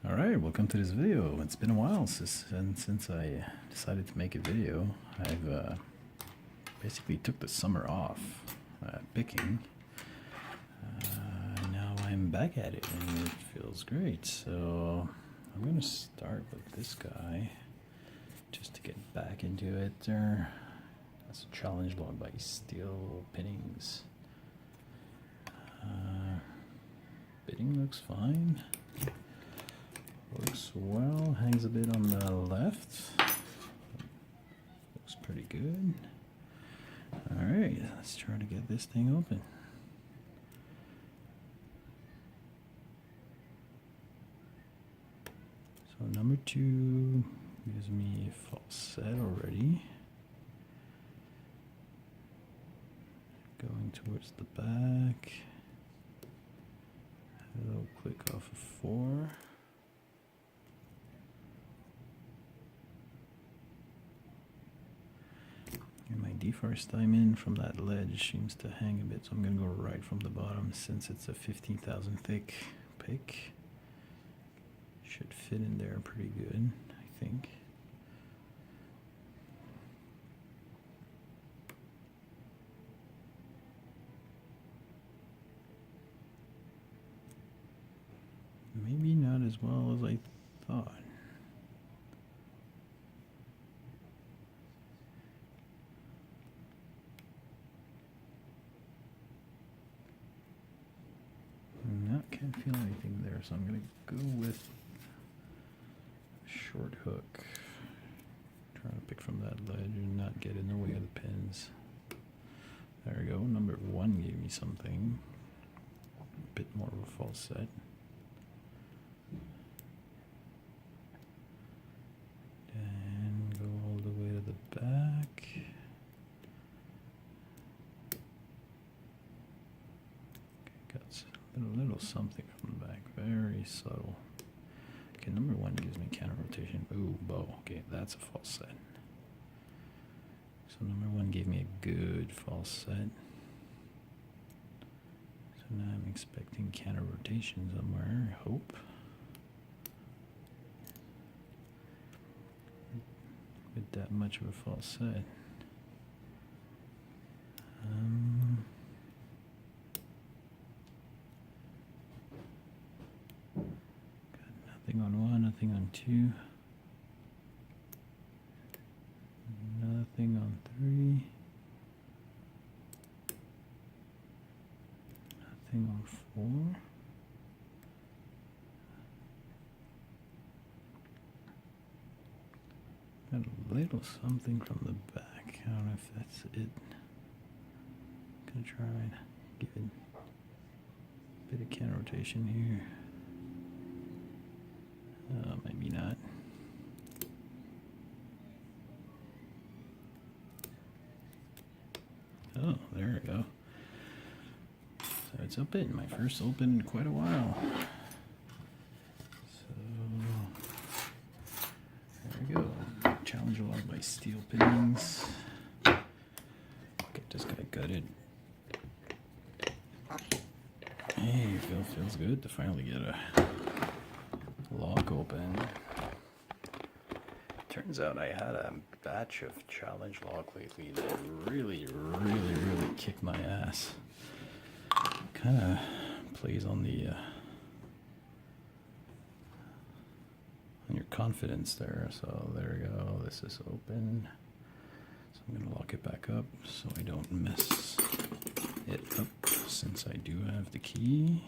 Alright, welcome to this video. It's been a while since I decided to make a video. I've basically took the summer off picking. Now I'm back at it and it feels great. So I'm going to start with this guy just to get back into it. That's a challenge log by Steel Pinnings. Bidding looks fine. Works well, hangs a bit on the left. Looks pretty good. Alright, let's try to get this thing open. So number 2 gives me a false set already. Going towards the back. A little click off of 4. And my D-first time in from that ledge seems to hang a bit, so I'm going to go right from the bottom since it's a 15,000 thick pick. Should fit in there pretty good, I think. Maybe not as well as I thought. Can't feel anything there, so I'm going to go with short hook. Trying to pick from that ledge and not get in the way of the pins. There we go. Number 1 gave me something. A bit more of a false set. And go all the way to the back. Okay, got a little something from the back, very subtle. Okay, number 1 gives me counter rotation. Ooh, bow. Okay, that's a false set. So number 1 gave me a good false set. So now I'm expecting counter rotation somewhere, I hope. With that much of a false set. Nothing on 1, nothing on 2. Nothing on 3. Nothing on 4. Got a little something from the back. I don't know if that's it. Gonna try and give it a bit of counter rotation here. Maybe not. Oh, there we go. So it's open. My first open in quite a while. So there we go. Challenge log by Steel Pinnings. Get this guy gutted. Hey, feels good to finally get a lock open. Turns out I had a batch of challenge lock lately that really kicked my ass. Kind of plays on the on your confidence there. So there we go. This is open. So I'm gonna lock it back up so I don't mess it up since I do have the key.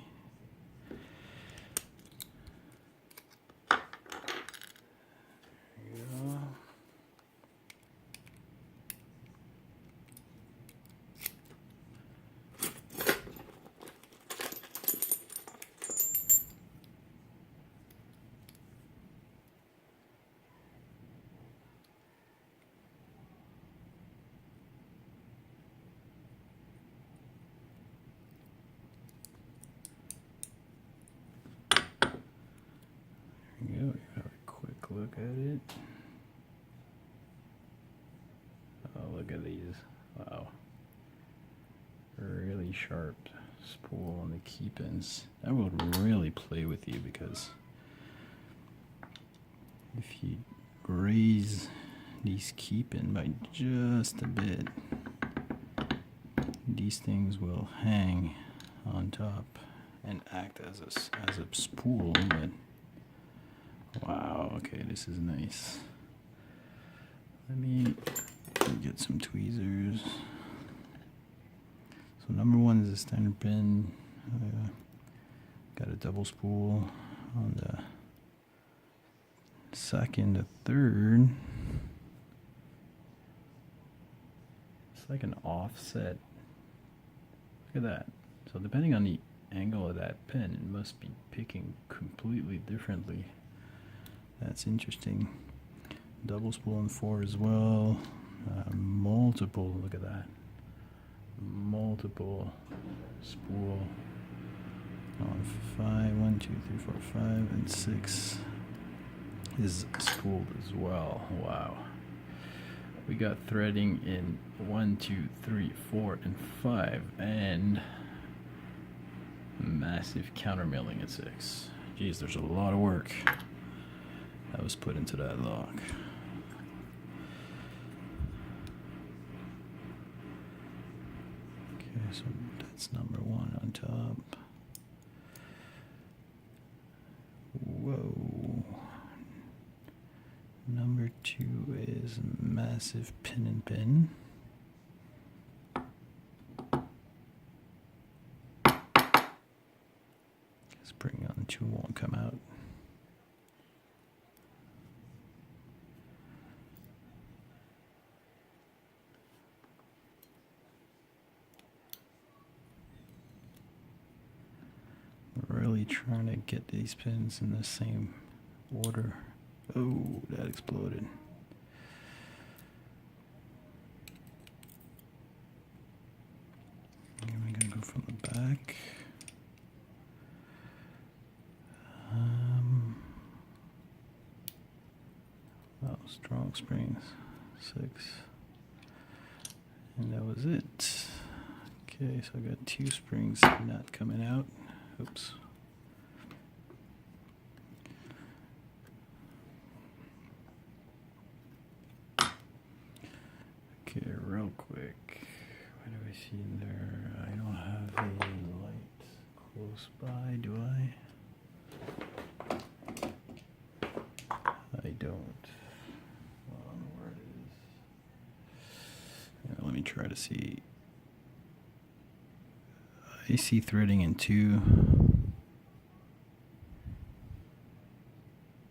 Look at it. Oh, look at these. Wow. Really sharp spool on the key pins. That will really play with you because if you raise these key pin by just a bit, these things will hang on top and act as a spool. But wow, okay, this is nice. Let me get some tweezers. So number one is a standard pin. Got a double spool on the second. The third, it's like an offset. Look at that. So depending on the angle of that pin, it must be picking completely differently. That's interesting. Double spool on 4 as well. Multiple, look at that. Multiple spool on 5. 1, 2, 3, 4, 5, and 6 is spooled as well. Wow. We got threading in 1, 2, 3, 4, and 5, and massive counter milling at 6. Geez, there's a lot of work that was put into that lock. Okay, so that's number 1 on top. Whoa. Number 2 is massive pin and pin. Spring on 2 won't come out. Really trying to get these pins in the same order. Oh, that exploded. And we're gonna go from the back. Well, strong springs, 6. And that was it. Okay, so I got 2 springs not coming out. Oops. Okay, real quick. What do I see in there? I don't have a light close by, do I? I don't. I don't know where it is. Yeah, let me try to see. I see threading in 2.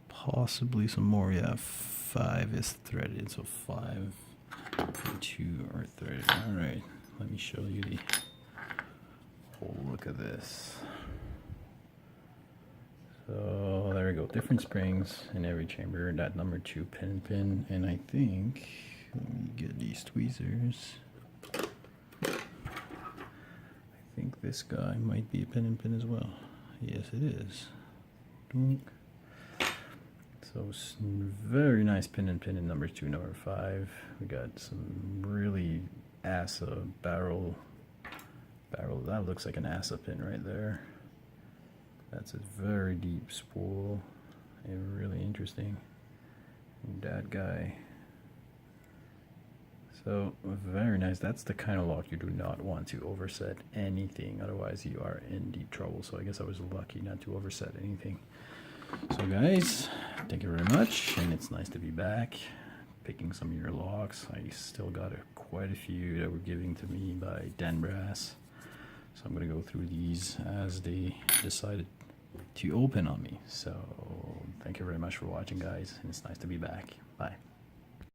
Possibly some more. Yeah, 5 is threaded, so 5 and 2 are threaded. Alright, let me show you the whole look of this. So there we go, different springs in every chamber. That number 2 pin and pin, and I think, let me get these tweezers. I think this guy might be a pin and pin as well. Yes, it is. Dunk. So very nice pin and pin in number 2, number 5. We got some really ASA barrel. That looks like an ASA pin right there. That's a very deep spool and really interesting. And that guy. So very nice. That's the kind of lock you do not want to overset anything, otherwise you are in deep trouble. So I guess I was lucky not to overset anything. So guys, thank you very much, and it's nice to be back picking some of your locks. I still got quite a few that were given to me by Dan Brass, so I'm going to go through these as they decided to open on me. So thank you very much for watching, guys, and it's nice to be back. Bye.